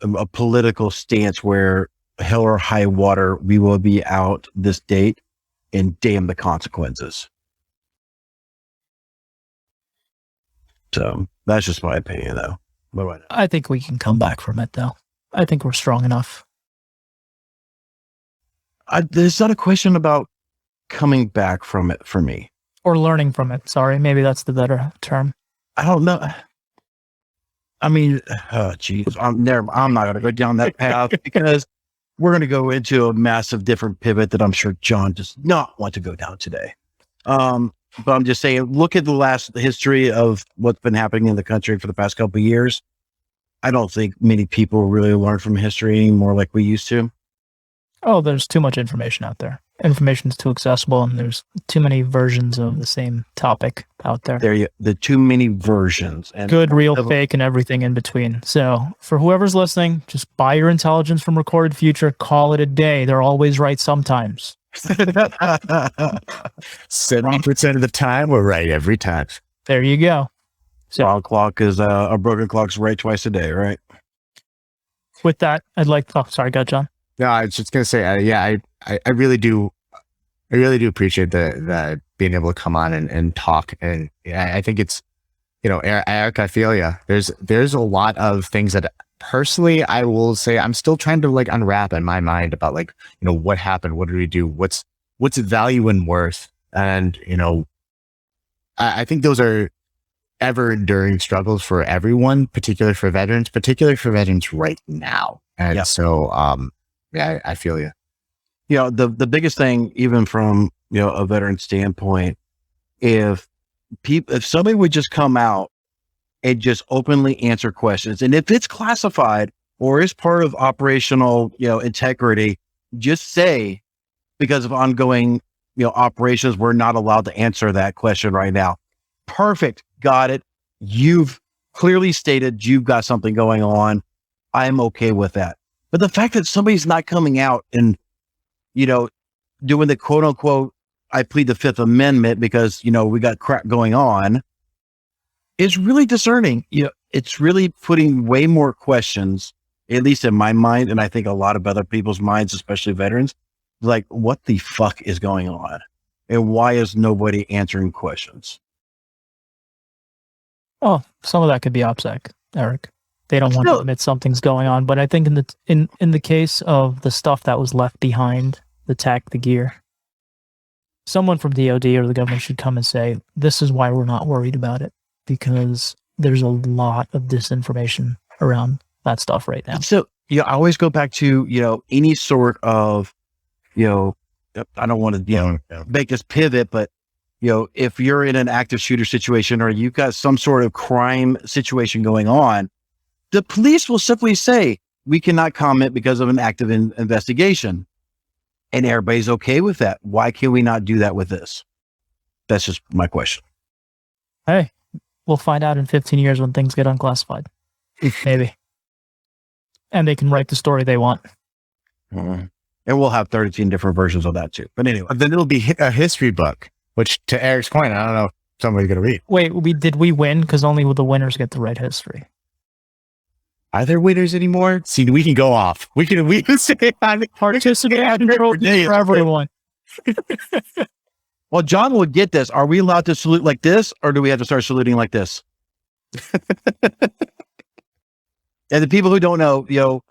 a political stance where hell or high water, we will be out this date and damn the consequences. So that's just my opinion, though. What I think we can come back from it, though. I think we're strong enough. There's not a question about coming back from it for me. Or learning from it. Sorry, maybe that's the better term. I don't know. I mean, geez, I'm not going to go down that path because we're going to go into a massive different pivot that I'm sure John does not want to go down today. But I'm just saying, look at the history of what's been happening in the country for the past couple of years. I don't think many people really learn from history anymore like we used to. Oh, there's too much information out there. Information is too accessible, and there's too many versions of the same topic out there. The too many versions. And good, real, fake, and everything in between. So for whoever's listening, just buy your intelligence from Recorded Future. Call it a day. They're always right sometimes. 70% of the time, we're right every time. There you go. So a clock is a broken clock's right twice a day, right? With that, sorry, go John. No, I was just gonna say, I really do appreciate the being able to come on and talk, and I think it's, Eric, I feel you. There's a lot of things that personally I will say I'm still trying to unwrap in my mind about what happened, what did we do, what's value and worth, and I think those are ever enduring struggles for everyone, particularly for veterans right now, and so yeah, I feel you. The biggest thing, even from a veteran standpoint, if somebody would just come out and just openly answer questions, and if it's classified or is part of operational integrity, just say, because of ongoing operations, we're not allowed to answer that question right now. Perfect, got it. You've clearly stated you've got something going on. I'm okay with that. But the fact that somebody's not coming out and, doing the quote unquote, I plead the Fifth Amendment because, we got crap going on, is really discerning. It's really putting way more questions, at least in my mind, and I think a lot of other people's minds, especially veterans, like, what the fuck is going on? And why is nobody answering questions? Oh, some of that could be OPSEC, Eric. They don't want to admit something's going on, but I think in the case of the stuff that was left behind, the tech, the gear, someone from DoD or the government should come and say, this is why we're not worried about it, because there's a lot of disinformation around that stuff right now. So, I always go back to, any sort of, I don't want to, make this pivot, but, if you're in an active shooter situation or you've got some sort of crime situation going on, the police will simply say, we cannot comment because of an active investigation. And everybody's okay with that. Why can we not do that with this? That's just my question. Hey, we'll find out in 15 years when things get unclassified. Maybe. And they can write the story they want. Mm-hmm. And we'll have 13 different versions of that too. But anyway. Then it'll be a history book, which, to Eric's point, I don't know if somebody's going to read. Wait, did we win? Because only the winners get to write history. Are there winners anymore? See, we can go off. We can say participate for everyone. Well, John would get this. Are we allowed to salute like this, or do we have to start saluting like this? And the people who don't know,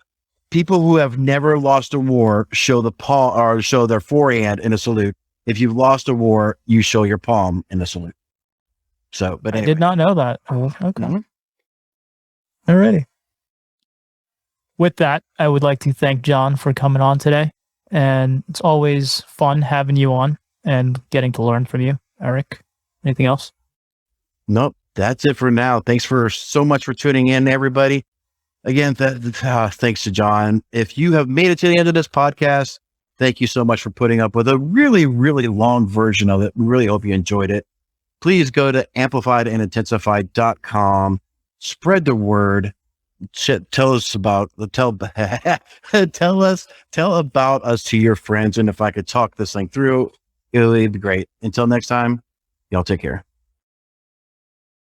people who have never lost a war show the paw or show their forehand in a salute. If you've lost a war, you show your palm in a salute. So, but I anyway. did not know that. Oh, okay. Mhm. Alrighty. With that, I would like to thank John for coming on today. And it's always fun having you on and getting to learn from you. Eric, anything else? Nope. That's it for now. Thanks for so much for tuning in, everybody. Again, thanks to John. If you have made it to the end of this podcast, thank you so much for putting up with a really, really long version of it. We really hope you enjoyed it. Please go to amplifiedandintensified.com. Spread the word. Tell about us to your friends. And if I could talk this thing through, it would be great. Until next time, y'all take care.